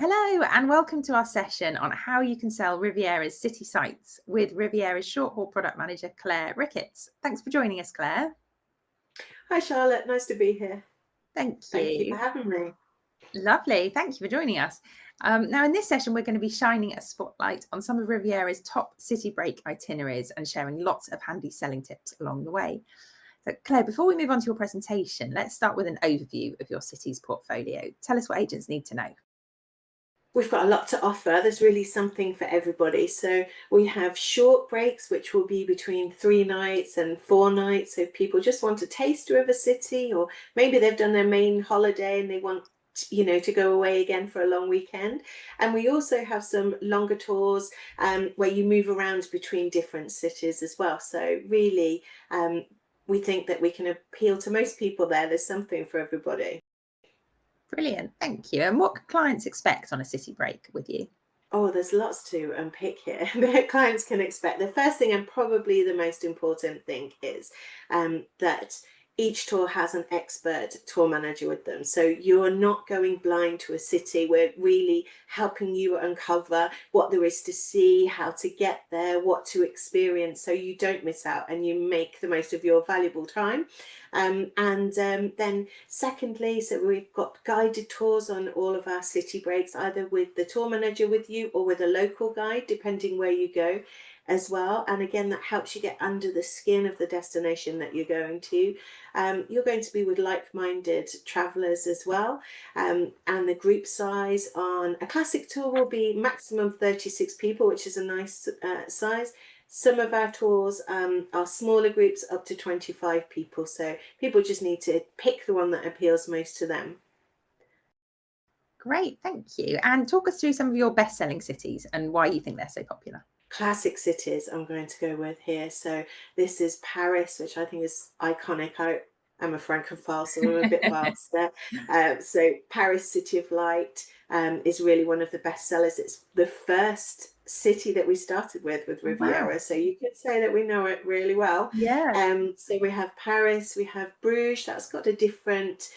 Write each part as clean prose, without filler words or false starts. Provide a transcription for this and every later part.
Hello and welcome to our session on how you can sell Riviera's city sites with Riviera's short haul product manager, Claire Ricketts. Thanks for joining us, Claire. Hi Charlotte, nice to be here. Thank Thank you for you. having me. Lovely. Thank you for joining us. Now, in this session, we're going to be shining a spotlight on some of Riviera's top city break itineraries and sharing lots of handy selling tips along the way. So, Claire, before we move on to your presentation, let's start with an overview of your city's portfolio. Tell us what agents need to know. We've got a lot to offer. There's really something for everybody. So we have short breaks, which will be between 3 nights and 4 nights. So if people just want a taster of a city, or maybe they've done their main holiday and they want to go away again for a long weekend. And we also have some longer tours where you move around between different cities as well. So really, we think that we can appeal to most people there. There's something for everybody. Brilliant. Thank you. And what can clients expect on a city break with you? Oh, there's lots to unpick here that clients can expect. The first thing, and probably the most important thing, is that each tour has an expert tour manager with them. So you're not going blind to a city. We're really helping you uncover what there is to see, how to get there, what to experience, so you don't miss out and you make the most of your valuable time. Then secondly, so we've got guided tours on all of our city breaks, either with the tour manager with you or with a local guide, depending where you go as well. And again, that helps you get under the skin of the destination that you're going to. You're going to be with like-minded travelers as well. And the group size on a classic tour will be maximum 36 people, which is a nice size. Some of our tours are smaller groups, up to 25 people. So people just need to pick the one that appeals most to them. Great, thank you. And talk us through some of your best-selling cities and why you think they're so popular. Classic cities I'm going to go with here. So this is Paris, which I think is iconic. I'm a Francophile, so I'm a bit biased there. So Paris, City of Light, is really one of the best sellers. It's the first city that we started with Oh, wow. Riviera, so you could say that we know it really well. Yeah. So we have Paris, we have Bruges. That's got a different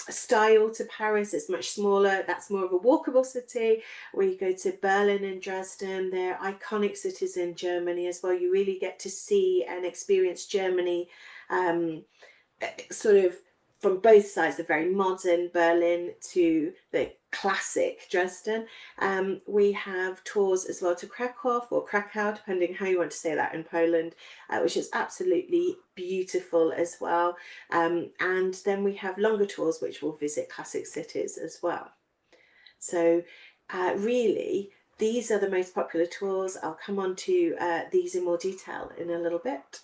style to Paris. It's much smaller. That's more of a walkable city. We go to Berlin and Dresden. They're iconic cities in Germany as well. You really get to see and experience Germany sort of from both sides, the very modern Berlin to the classic Dresden. We have tours as well to Krakow or Krakow, depending how you want to say that in Poland, which is absolutely beautiful as well. And then we have longer tours, which will visit classic cities as well. So really, these are the most popular tours. I'll come on to these in more detail in a little bit.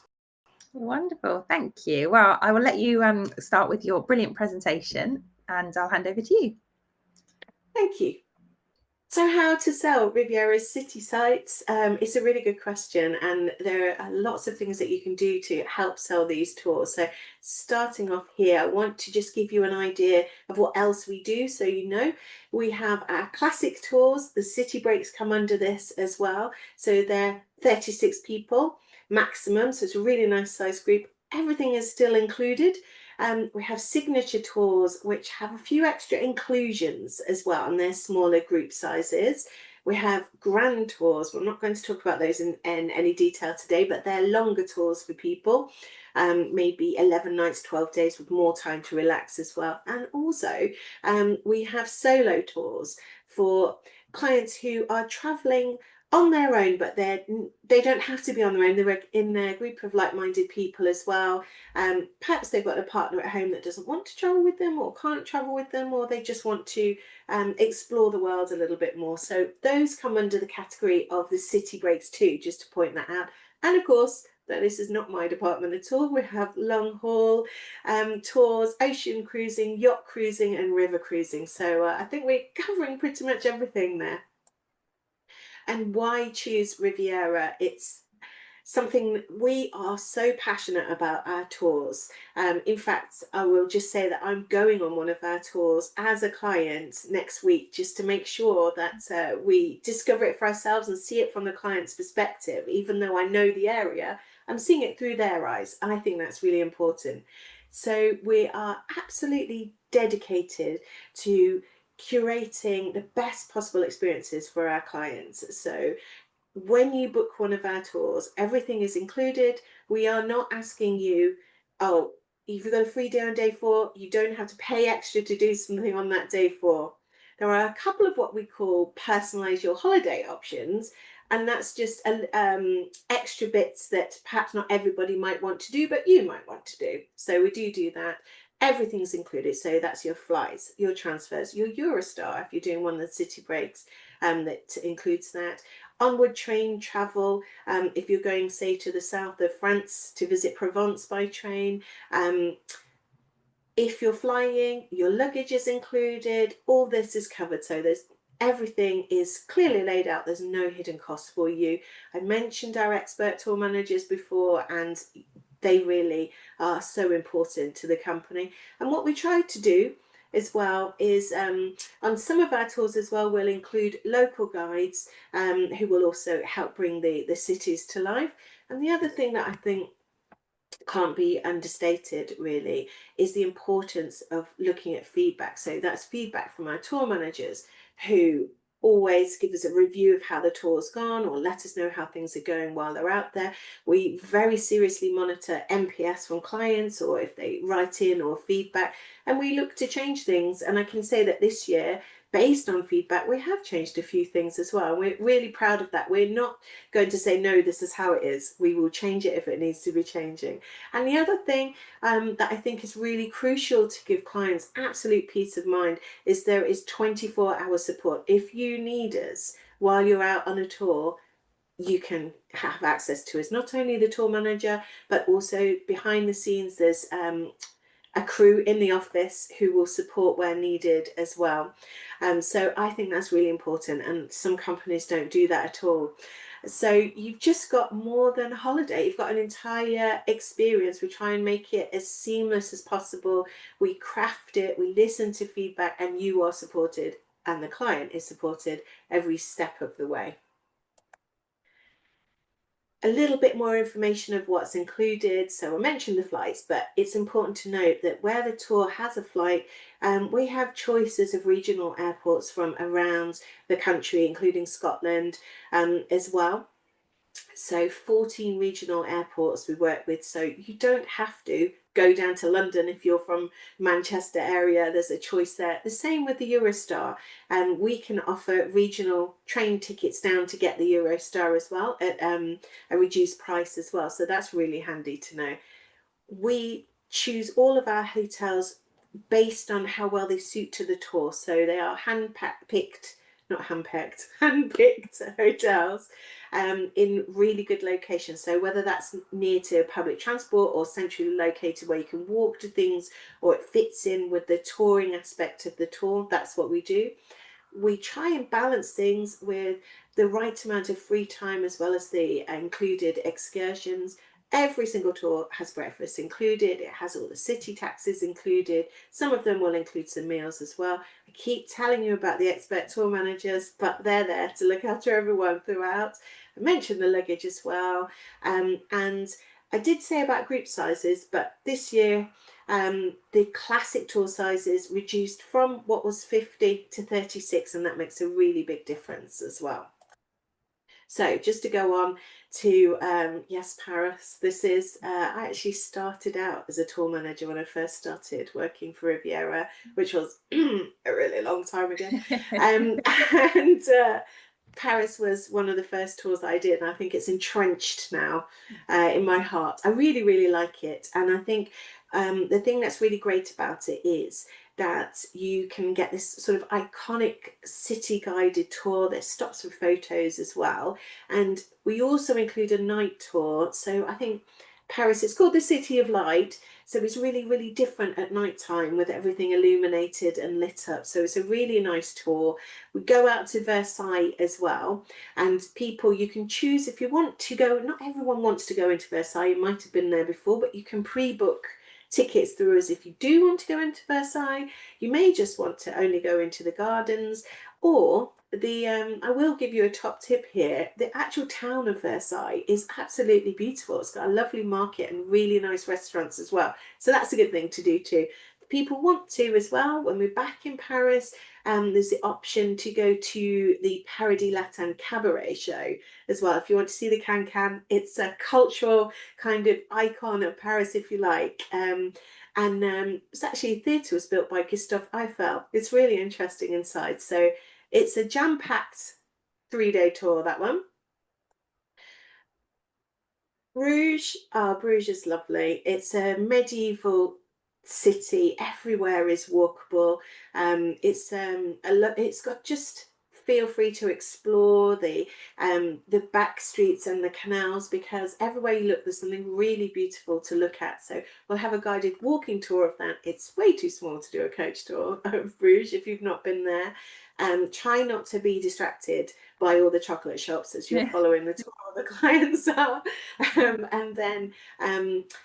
Wonderful. Thank you. Well, I will let you start with your brilliant presentation and I'll hand over to you. Thank you. So how to sell Riviera's city sites? It's a really good question, and there are lots of things that you can do to help sell these tours. So starting off here, I want to just give you an idea of what else we do. So we have our classic tours. The city breaks come under this as well. So they're 36 people maximum, so it's a really nice size group. Everything is still included. We have signature tours, which have a few extra inclusions as well, and they're smaller group sizes. We have grand tours. We're not going to talk about those in any detail today, but they're longer tours for people, maybe 11 nights, 12 days with more time to relax as well. And also we have solo tours for clients who are traveling on their own, but they don't have to be on their own. They're in a group of like-minded people as well. Perhaps they've got a partner at home that doesn't want to travel with them or can't travel with them, or they just want to explore the world a little bit more. So those come under the category of the city breaks too, just to point that out. And of course, this is not my department at all. We have long haul tours, ocean cruising, yacht cruising, and river cruising. So I think we're covering pretty much everything there. And why choose Riviera? It's something we are so passionate about, our tours. In fact, I will just say that I'm going on one of our tours as a client next week, just to make sure that we discover it for ourselves and see it from the client's perspective. Even though I know the area, I'm seeing it through their eyes. I think that's really important. So we are absolutely dedicated to curating the best possible experiences for our clients. So when you book one of our tours, everything is included. We are not asking you, oh, if you've got a free day on day 4, you don't have to pay extra to do something on that day 4. There are a couple of what we call personalize your holiday options, and that's just extra bits that perhaps not everybody might want to do, but you might want to do. So we do that. Everything's included. So that's your flights, your transfers, your Eurostar, if you're doing one of the city breaks, that includes that. Onward train travel, if you're going, say, to the south of France to visit Provence by train. If you're flying, your luggage is included. All this is covered. So everything is clearly laid out. There's no hidden costs for you. I mentioned our expert tour managers before, and they really are so important to the company. And what we try to do as well is on some of our tours as well, we'll include local guides who will also help bring the cities to life. And the other thing that I think can't be understated really is the importance of looking at feedback. So that's feedback from our tour managers, who always give us a review of how the tour's gone or let us know how things are going while they're out there. We very seriously monitor NPS from clients, or if they write in or feedback, and we look to change things. And I can say that this year, based on feedback, we have changed a few things as well. We're really proud of that. We're not going to say, no, this is how it is. We will change it if it needs to be changing. And the other thing that I think is really crucial to give clients absolute peace of mind is there is 24-hour support. If you need us while you're out on a tour, you can have access to us. Not only the tour manager, but also behind the scenes, there's a crew in the office who will support where needed as well. So I think that's really important, and some companies don't do that at all. So you've just got more than a holiday. You've got an entire experience. We try and make it as seamless as possible. We craft it, we listen to feedback, and you are supported, and the client is supported every step of the way. A little bit more information of what's included. So I mentioned the flights, but it's important to note that where the tour has a flight, we have choices of regional airports from around the country, including Scotland as well. So 14 regional airports we work with, so you don't have to go down to London if you're from Manchester area. There's a choice there. The same with the Eurostar, and we can offer regional train tickets down to get the Eurostar as well at a reduced price as well, so that's really handy to know. We choose all of our hotels based on how well they suit to the tour, so they are handpicked hotels in really good locations. So whether that's near to public transport or centrally located where you can walk to things, or it fits in with the touring aspect of the tour, that's what we do. We try and balance things with the right amount of free time as well as the included excursions. Every single tour has breakfast included. It has all the city taxis included. Some of them will include some meals as well. I keep telling you about the expert tour managers, but they're there to look after everyone throughout. I mentioned the luggage as well. And I did say about group sizes, but this year the classic tour sizes reduced from what was 50 to 36, and that makes a really big difference as well. So just to go on to, yes, Paris, this is, I actually started out as a tour manager when I first started working for Riviera, which was a really long time ago. And Paris was one of the first tours I did, and I think it's entrenched now in my heart. I really, really like it. And I think the thing that's really great about it is that you can get this sort of iconic city guided tour. There's stops for photos as well, and we also include a night tour. So I think Paris, it's called the City of Light, so it's really, really different at night time with everything illuminated and lit up. So it's a really nice tour. We go out to Versailles as well, and people, you can choose if you want to go. Not everyone wants to go into Versailles. You might have been there before, but you can pre-book tickets through us if you do want to go into Versailles. You may just want to only go into the gardens, or I will give you a top tip here. The actual town of Versailles is absolutely beautiful. It's got a lovely market and really nice restaurants as well. So that's a good thing to do too. People want to as well, when we're back in Paris, There's the option to go to the Paradis Latin Cabaret show as well. If you want to see the Can-Can, it's a cultural kind of icon of Paris, if you like. It's actually, a theatre was built by Gustave Eiffel. It's really interesting inside. So it's a jam-packed 3-day tour, that one. Bruges, Bruges is lovely. It's a medieval city. Everywhere is walkable. It's got, just feel free to explore the back streets and the canals, because everywhere you look, there's something really beautiful to look at. So we'll have a guided walking tour of that. It's way too small to do a coach tour of Bruges if you've not been there. Try not to be distracted by all the chocolate shops as you're following the tour. The clients are, and then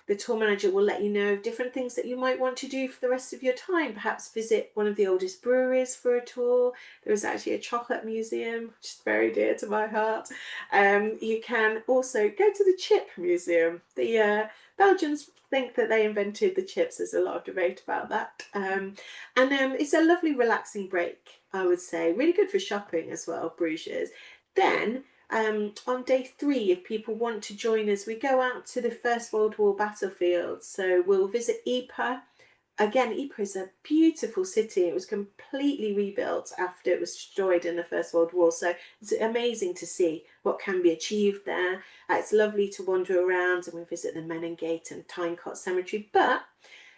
the tour manager will let you know of different things that you might want to do for the rest of your time. Perhaps visit one of the oldest breweries for a tour. There is actually a chocolate museum, which is very dear to my heart. You can also go to the chip museum. The Belgians think that they invented the chips. There's a lot of debate about that. It's a lovely relaxing break, I would say. Really good for shopping as well, Bruges. Then on day 3, if people want to join us, we go out to the First World War battlefield. So we'll visit Ypres. Again, Ypres is a beautiful city. It was completely rebuilt after it was destroyed in the First World War. So it's amazing to see what can be achieved there. It's lovely to wander around, and we visit the Menin Gate and Tynecott Cemetery. But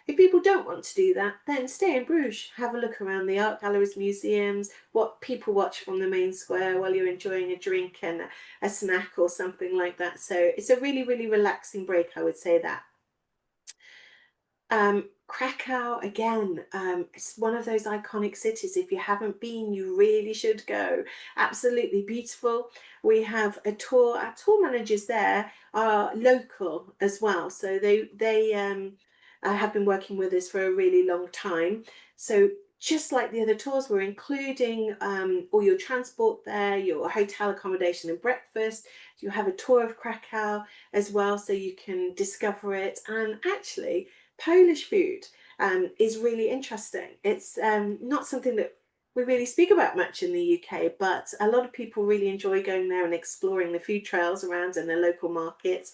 if people don't want to do that, then stay in Bruges. Have a look around the art galleries, museums, what people watch from the main square while you're enjoying a drink and a snack or something like that. So it's a really, really relaxing break, I would say that. Krakow, again, it's one of those iconic cities. If you haven't been, you really should go. Absolutely beautiful. We have a tour. Our tour managers there are local as well, so they have been working with us for a really long time. So just like the other tours, we're including all your transport there, your hotel accommodation and breakfast. You have a tour of Krakow as well, so you can discover it. And actually, Polish food is really interesting. It's not something that we really speak about much in the UK, but a lot of people really enjoy going there and exploring the food trails around in their local markets.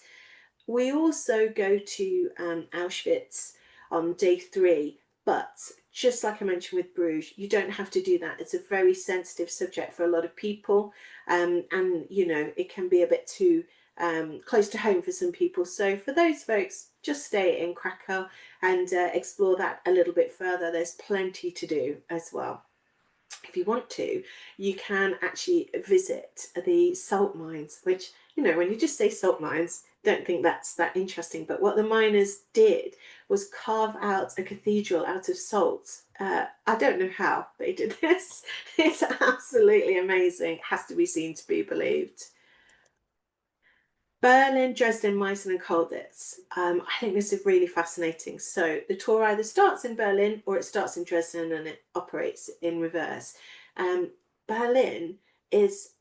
We also go to Auschwitz on day 3, but just like I mentioned with Bruges, you don't have to do that. It's a very sensitive subject for a lot of people, and you know, it can be a bit too close to home for some people. So for those folks, just stay in Krakow and explore that a little bit further. There's plenty to do as well. If you want to, you can actually visit the salt mines, which, you know, when you just say salt mines, don't think that's that interesting. But what the miners did was carve out a cathedral out of salt. I don't know how they did this. It's absolutely amazing. It has to be seen to be believed. Berlin, Dresden, Meissen and Colditz. I think this is really fascinating. So the tour either starts in Berlin or it starts in Dresden and it operates in reverse. Berlin is,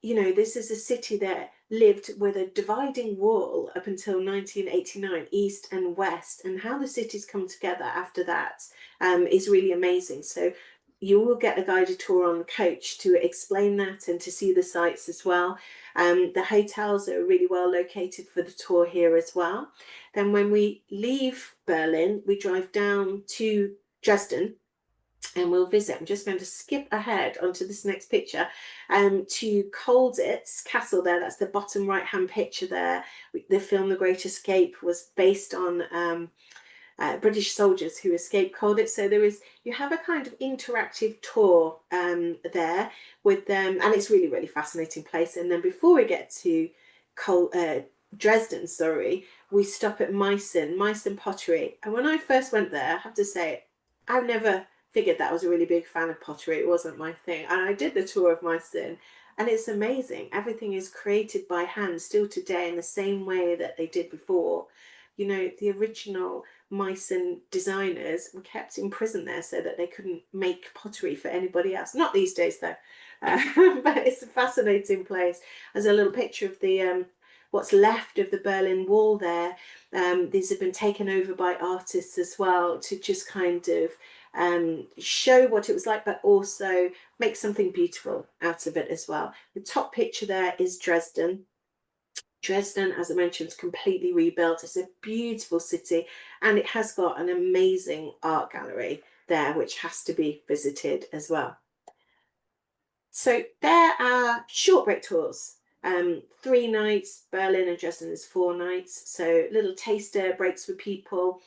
you know, this is a city that lived with a dividing wall up until 1989, east and west, and how the cities come together after that is really amazing. So you will get a guided tour on the coach to explain that and to see the sites as well. The hotels are really well located for the tour here as well. Then when we leave Berlin, we drive down to Dresden and we'll visit. I'm just going to skip ahead onto this next picture to Colditz Castle there. That's the bottom right hand picture there. The film The Great Escape was based on British soldiers who escaped Colditz. So you have a kind of interactive tour there with them, and it's really, really fascinating place. And then before we get to Dresden, we stop at Meissen pottery. And when I first went there, I have to say, I've never figured that I was a really big fan of pottery. It wasn't my thing. And I did the tour of Meissen, and it's amazing. Everything is created by hand still today in the same way that they did before. You know, the original Meissen designers were kept in prison there so that they couldn't make pottery for anybody else. Not these days though, but it's a fascinating place. There's a little picture of the what's left of the Berlin Wall there. These have been taken over by artists as well to just kind of show what it was like, but also make something beautiful out of it as well. The top picture there is Dresden. Dresden, as I mentioned, is completely rebuilt. It's a beautiful city, and it has got an amazing art gallery there, which has to be visited as well. So there are short break tours. 3 nights. Berlin and Dresden is 4 nights. So little taster breaks for people.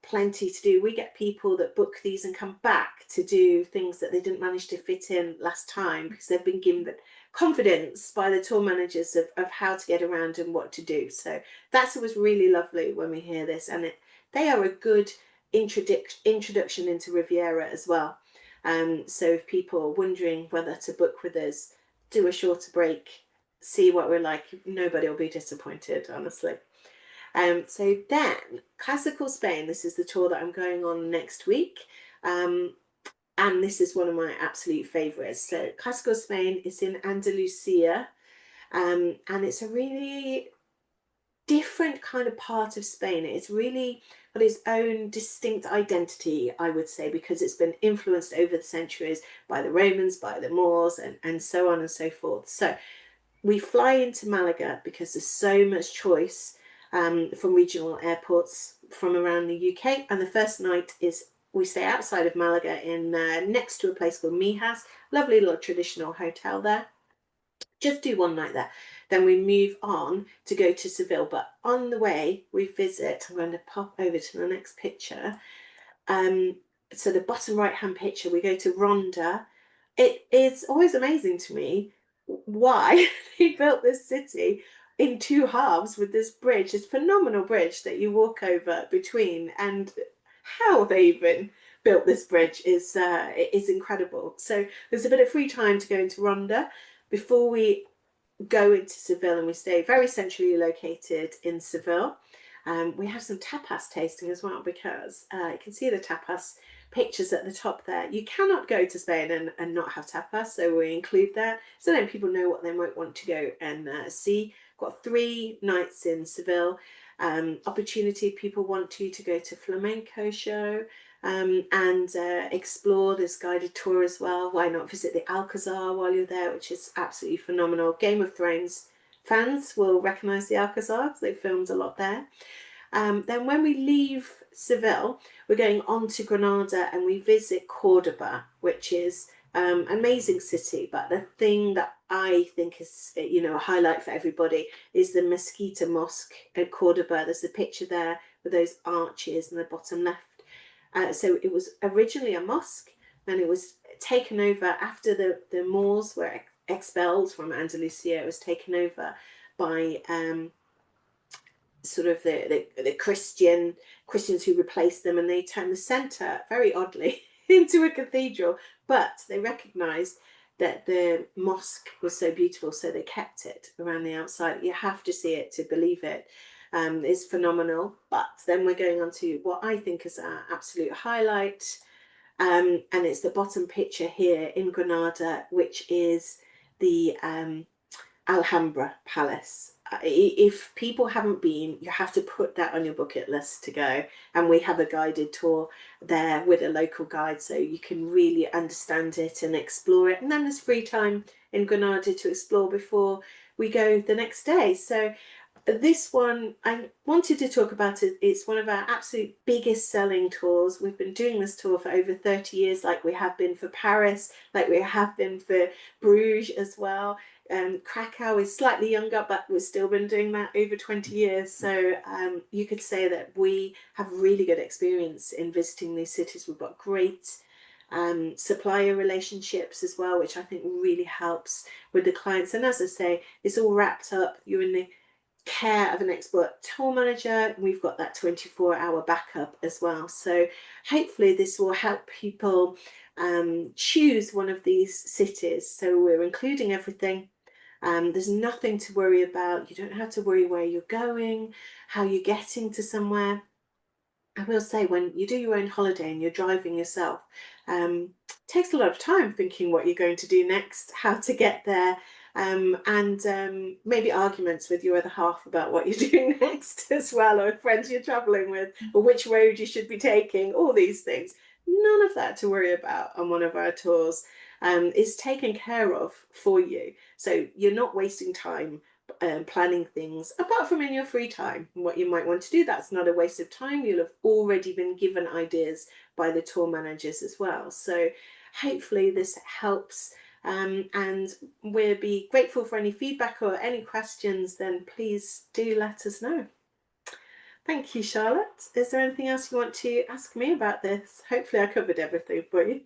Plenty to do. We get people that book these and come back to do things that they didn't manage to fit in last time, because they've been given confidence by the tour managers of how to get around and what to do. So that's always really lovely when we hear this, and they are a good introduction into Riviera as well. So if people are wondering whether to book with us, do a shorter break, see what we're like. Nobody will be disappointed, honestly. So then, Classical Spain, this is the tour that I'm going on next week. And this is one of my absolute favourites. So Classical Spain is in Andalusia, and it's a really different kind of part of Spain. It's really got its own distinct identity, I would say, because it's been influenced over the centuries by the Romans, by the Moors, and so on and so forth. So we fly into Malaga because there's so much choice from regional airports from around the UK. And the first night is we stay outside of Malaga in next to a place called Mijas, lovely little traditional hotel there. Just do 1 night there. Then we move on to go to Seville. But on the way, we visit, I'm going to pop over to the next picture. So the bottom right-hand picture, we go to Ronda. It is always amazing to me why they built this city in 2 halves with this bridge, this phenomenal bridge that you walk over between, and how they even built this bridge is incredible. So there's a bit of free time to go into Ronda before we go into Seville, and we stay very centrally located in Seville. We have some tapas tasting as well, because you can see the tapas pictures at the top there. You cannot go to Spain and not have tapas, so we include that, so then people know what they might want to go and see. Got 3 nights in Seville. Opportunity if people want to go to flamenco show and explore this guided tour as well. Why not visit the Alcazar while you're there, which is absolutely phenomenal. Game of Thrones fans will recognise the Alcazar because they filmed a lot there. Then when we leave Seville, we're going on to Granada, and we visit Cordoba, which is an amazing city. But the thing that I think is, a highlight for everybody is the Mezquita Mosque at Cordoba. There's a picture there with those arches in the bottom left. So it was originally a mosque, and it was taken over after the Moors were expelled from Andalusia. It was taken over by sort of the Christians who replaced them, and they turned the centre, very oddly, into a cathedral. But they recognised that the mosque was so beautiful, so they kept it around the outside. You have to see it to believe it. It's phenomenal. But then we're going on to what I think is our absolute highlight, and it's the bottom picture here in Granada, which is the Alhambra Palace. If people haven't been, you have to put that on your bucket list to go. And we have a guided tour there with a local guide, so you can really understand it and explore it. And then there's free time in Granada to explore before we go the next day. So this one, I wanted to talk about it. It's one of our absolute biggest selling tours. We've been doing this tour for over 30 years, like we have been for Paris, like we have been for Bruges as well. Krakow is slightly younger, but we've still been doing that over 20 years. So you could say that we have really good experience in visiting these cities. We've got great supplier relationships as well, which I think really helps with the clients. And as I say, it's all wrapped up. You're in the care of an expert tour manager. We've got that 24-hour backup as well. So hopefully this will help people choose one of these cities. So we're including everything. There's nothing to worry about. You don't have to worry where you're going, how you're getting to somewhere. I will say, when you do your own holiday and you're driving yourself, it takes a lot of time thinking what you're going to do next, how to get there, and maybe arguments with your other half about what you're doing next as well, or friends you're traveling with, or which road you should be taking, all these things. none of that to worry about on one of our tours. Is taken care of for you. So you're not wasting time planning things apart from in your free time. What you might want to do, that's not a waste of time. You'll have already been given ideas by the tour managers as well. So hopefully this helps. And we'll be grateful for any feedback or any questions, then please do let us know. Thank you, Charlotte. Is there anything else you want to ask me about this? Hopefully I covered everything for you.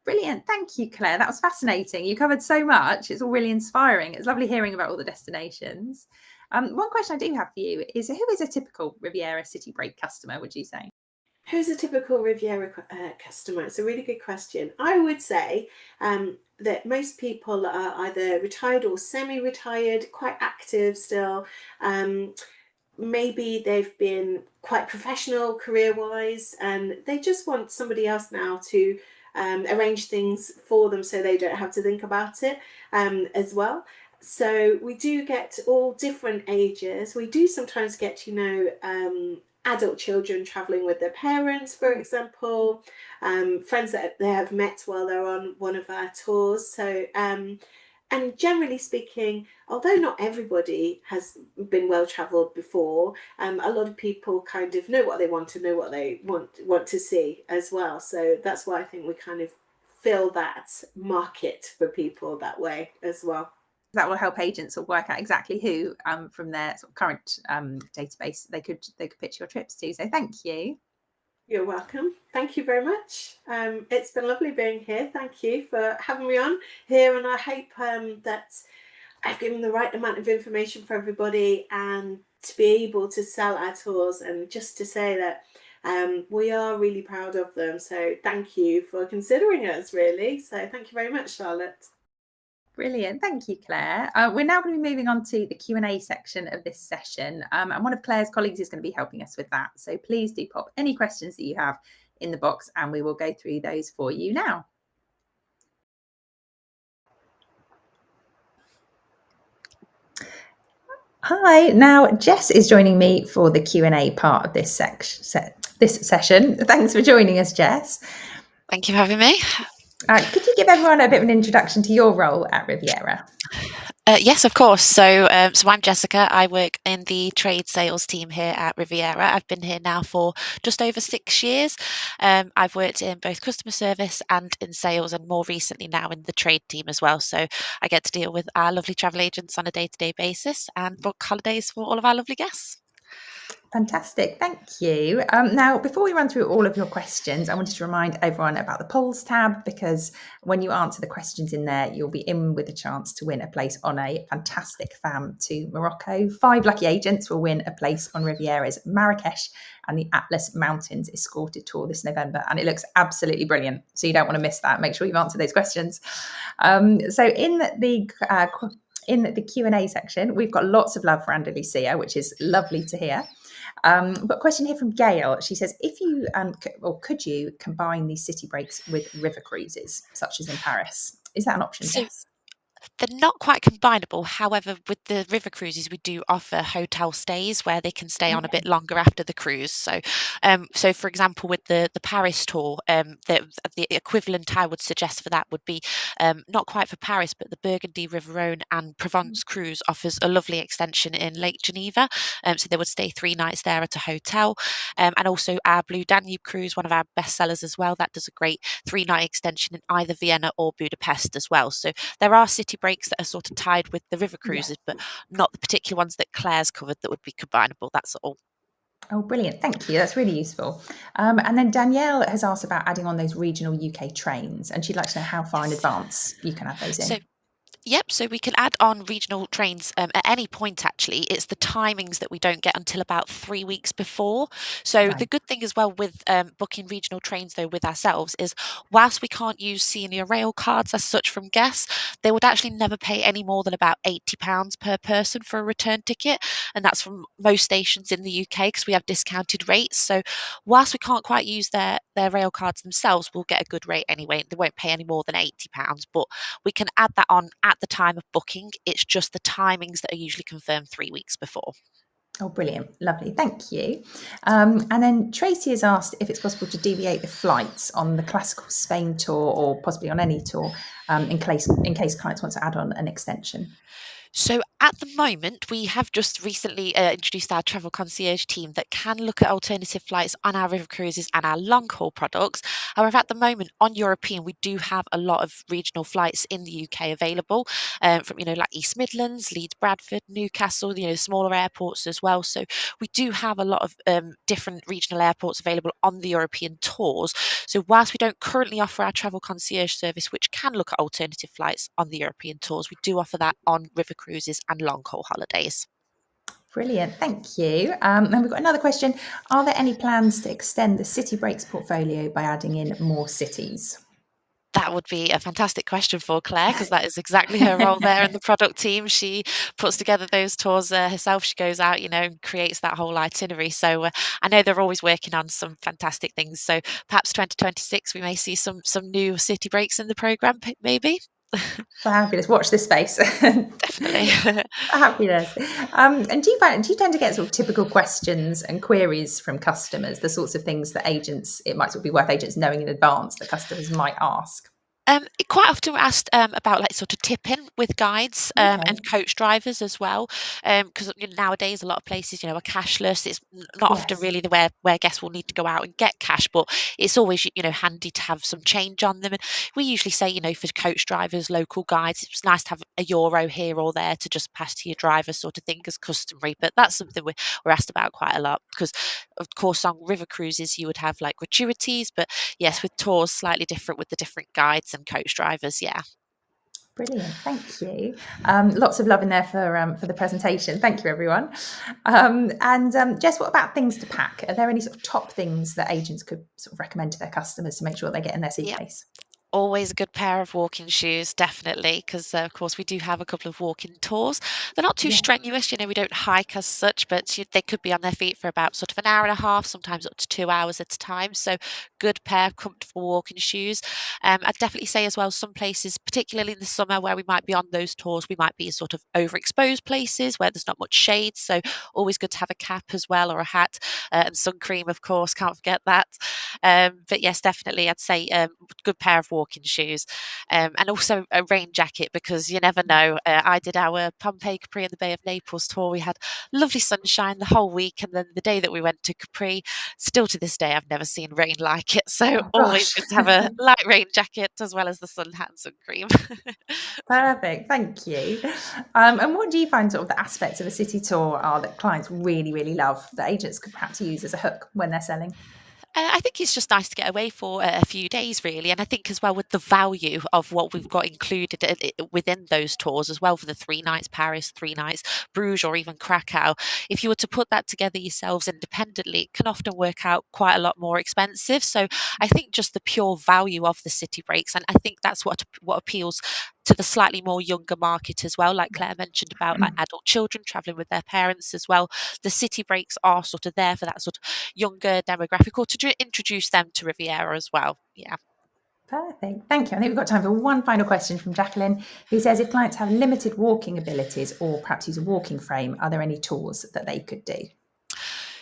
Brilliant. Thank you, Claire. That was fascinating. You covered so much. It's all really inspiring. It's lovely hearing about all the destinations. One question I do have for you is, who is a typical Riviera City Break customer, would you say? Who's a typical Riviera customer? It's a really good question. I would say that most people are either retired or semi-retired, quite active still. Maybe they've been quite professional career-wise, and they just want somebody else now to arrange things for them so they don't have to think about it as well. So we do get all different ages. We do sometimes get, adult children traveling with their parents, for example, friends that they have met while they're on one of our tours. So and generally speaking, although not everybody has been well travelled before, a lot of people kind of know what they want to know, what they want to see as well. So that's why I think we kind of fill that market for people that way as well. That will help agents work out exactly who, from their sort of current database, they could pitch your trips to. So thank you. You're welcome. Thank you very much. It's been lovely being here. Thank you for having me on here, and I hope that I've given the right amount of information for everybody, and to be able to sell our tours, and just to say that we are really proud of them. So thank you for considering us, really. So thank you very much, Charlotte. Brilliant. Thank you, Claire. We're now going to be moving on to the Q&A section of this session. And one of Claire's colleagues is going to be helping us with that. So please do pop any questions that you have in the box and we will go through those for you now. Hi, now Jess is joining me for the Q&A part of this session. Thanks for joining us, Jess. Thank you for having me. Could you give everyone a bit of an introduction to your role at Riviera? Yes, of course. So I'm Jessica. I work in the trade sales team here at Riviera. I've been here now for just over 6 years. I've worked in both customer service and in sales, and more recently now in the trade team as well. So I get to deal with our lovely travel agents on a day-to-day basis and book holidays for all of our lovely guests. Fantastic, thank you. Now, before we run through all of your questions, I wanted to remind everyone about the polls tab, because when you answer the questions in there, you'll be in with a chance to win a place on a fantastic fam to Morocco. 5 lucky agents will win a place on Riviera's Marrakesh and the Atlas Mountains escorted tour this November, and it looks absolutely brilliant. So you don't want to miss that. Make sure you've answered those questions. So in the Q&A section, we've got lots of love for Andalusia, which is lovely to hear. But a question here from Gail. She says, if you could you combine these city breaks with river cruises, such as in Paris? Is that an option, Jess? They're not quite combinable. However, with the river cruises, we do offer hotel stays where they can stay on a bit longer after the cruise. So for example, with the Paris tour, the equivalent I would suggest for that would be not quite for Paris, but the Burgundy, Riverone, and Provence cruise offers a lovely extension in Lake Geneva. So they would stay 3 nights there at a hotel, and also our Blue Danube cruise, one of our best sellers as well. That does a great 3-night extension in either Vienna or Budapest as well. So there are city breaks that are sort of tied with the river cruises, but not the particular ones that Claire's covered that would be combinable. That's all. Oh, brilliant. Thank you. That's really useful. And then Danielle has asked about adding on those regional UK trains, and she'd like to know how far in advance you can add those in. Yep, so we can add on regional trains at any point, actually. It's the timings that we don't get until about 3 weeks before. So the good thing as well with booking regional trains, though, with ourselves is whilst we can't use senior rail cards as such from guests, they would actually never pay any more than about £80 per person for a return ticket. And that's from most stations in the UK because we have discounted rates. So whilst we can't quite use their rail cards themselves, we'll get a good rate anyway. They won't pay any more than £80, but we can add that on at the time of booking. It's just the timings that are usually confirmed 3 weeks before. Oh, brilliant. Lovely. Thank you. And then Tracy has asked if it's possible to deviate the flights on the classical Spain tour or possibly on any tour in case clients want to add on an extension. So at the moment, we have just recently introduced our travel concierge team that can look at alternative flights on our river cruises and our long haul products. However, at the moment on European, we do have a lot of regional flights in the UK available from, like East Midlands, Leeds, Bradford, Newcastle, smaller airports as well. So we do have a lot of different regional airports available on the European tours. So whilst we don't currently offer our travel concierge service, which can look at alternative flights on the European tours, we do offer that on river cruises and long haul holidays. Brilliant, thank you. And we've got another question. Are there any plans to extend the City Breaks portfolio by adding in more cities? That would be a fantastic question for Claire, because that is exactly her role there in the product team. She puts together those tours herself. She goes out, and creates that whole itinerary. So I know they're always working on some fantastic things. So perhaps 2026 we may see some new city breaks in the program, maybe. Fabulous. Watch this space. Definitely. Fabulous. And do you tend to get sort of typical questions and queries from customers, the sorts of things that it might sort of be worth agents knowing in advance that customers might ask? Quite often we're asked about like sort of tipping with guides and Okay. coach drivers as well, because nowadays a lot of places are cashless. It's not often Yes. really where guests will need to go out and get cash, but it's always handy to have some change on them. And we usually say for coach drivers, local guides, it's nice to have a euro here or there to just pass to your driver, sort of thing, as customary. But that's something we're asked about quite a lot, because of course on river cruises you would have like gratuities, but yes, with tours slightly different with the different guides and coach drivers. Yeah. Brilliant, thank you. Lots of love in there for the presentation. Thank you, everyone. And Jess, what about things to pack? Are there any sort of top things that agents could sort of recommend to their customers to make sure they get in their Yeah. suitcase? Always a good pair of walking shoes, definitely, because of course we do have a couple of walking tours. They're not too Yeah. strenuous, we don't hike as such, but they could be on their feet for about sort of an hour and a half, sometimes up to 2 hours at a time. So good pair of comfortable walking shoes. I'd definitely say as well, some places, particularly in the summer where we might be on those tours, we might be in sort of overexposed places where there's not much shade. So always good to have a cap as well, or a hat, and sun cream, of course, can't forget that. But yes, definitely, I'd say good pair of walking shoes, and also a rain jacket, because you never know. I did our Pompeii, Capri, and the Bay of Naples tour. We had lovely sunshine the whole week, and then the day that we went to Capri, still to this day, I've never seen rain like it. So Oh, always gosh. good to have a light rain jacket as well as the sun hat and sun cream. Perfect, thank you. And what do you find sort of the aspects of a city tour are that clients really, really love that agents could perhaps use as a hook when they're selling? I think it's just nice to get away for a few days, really. And I think as well, with the value of what we've got included within those tours as well, for the 3 nights Paris, 3 nights Bruges, or even Krakow, if you were to put that together yourselves independently, it can often work out quite a lot more expensive. So I think just the pure value of the city breaks, and I think that's what appeals to the slightly more younger market as well, like Claire mentioned about like adult children traveling with their parents as well. The city breaks are sort of there for that sort of younger demographic, or to introduce them to Riviera as well. Yeah. Perfect, thank you. I think we've got time for one final question from Jacqueline, who says if clients have limited walking abilities or perhaps use a walking frame, are there any tours that they could do?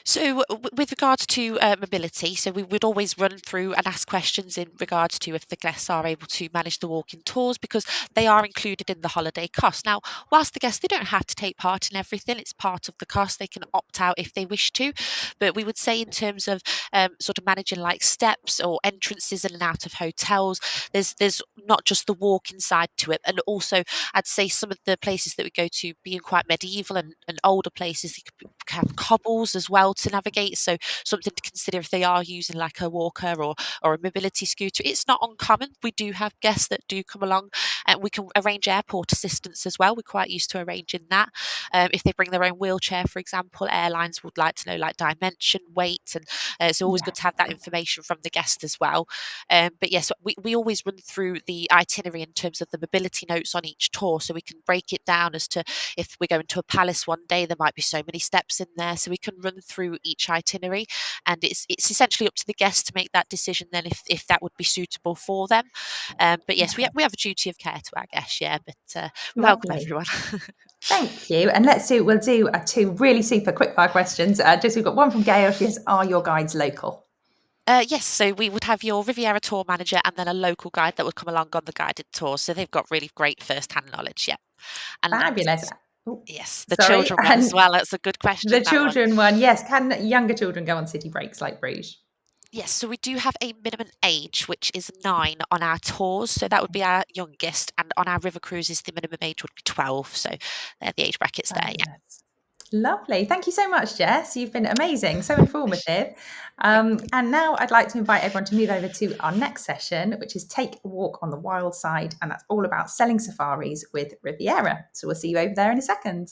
So, with regards to mobility, so we would always run through and ask questions in regards to if the guests are able to manage the walking tours, because they are included in the holiday cost. Now, whilst the guests, they don't have to take part in everything, it's part of the cost. They can opt out if they wish to. But we would say in terms of sort of managing like steps or entrances in and out of hotels, there's not just the walking side to it, and also I'd say some of the places that we go to, being quite medieval and older places, they could have cobbles as well to navigate. So something to consider if they are using like a walker or a mobility scooter. It's not uncommon. We do have guests that do come along, and we can arrange airport assistance as well. We're quite used to arranging that. If they bring their own wheelchair, for example, airlines would like to know like dimension, weight, and it's always Yeah, good to have that information from the guest as well. But yes, we always run through the itinerary in terms of the mobility notes on each tour, so we can break it down as to if we're going to a palace one day, there might be so many steps in there, so we can run through each itinerary, and it's essentially up to the guest to make that decision then if that would be suitable for them. But yes, we have a duty of care to our guests, yeah, but we welcome lovely. everyone. Thank you. And we'll do two really super quickfire questions. We've got one from Gail. She says, are your guides local? Yes, so we would have your Riviera tour manager and then a local guide that would come along on the guided tour. So they've got really great first-hand knowledge, yeah. And Fabulous. yes, the Sorry. children one as well. That's a good question. The children one, yes. Can younger children go on city breaks like Bruges? Yes, so we do have a minimum age, which is 9 on our tours. So that would be our youngest. And on our river cruises, the minimum age would be 12. So they're the age brackets there, yeah. Lovely. Thank you so much, Jess. You've been amazing, so informative. And now I'd like to invite everyone to move over to our next session, which is Take a Walk on the Wild Side. And that's all about selling safaris with Riviera. So we'll see you over there in a second.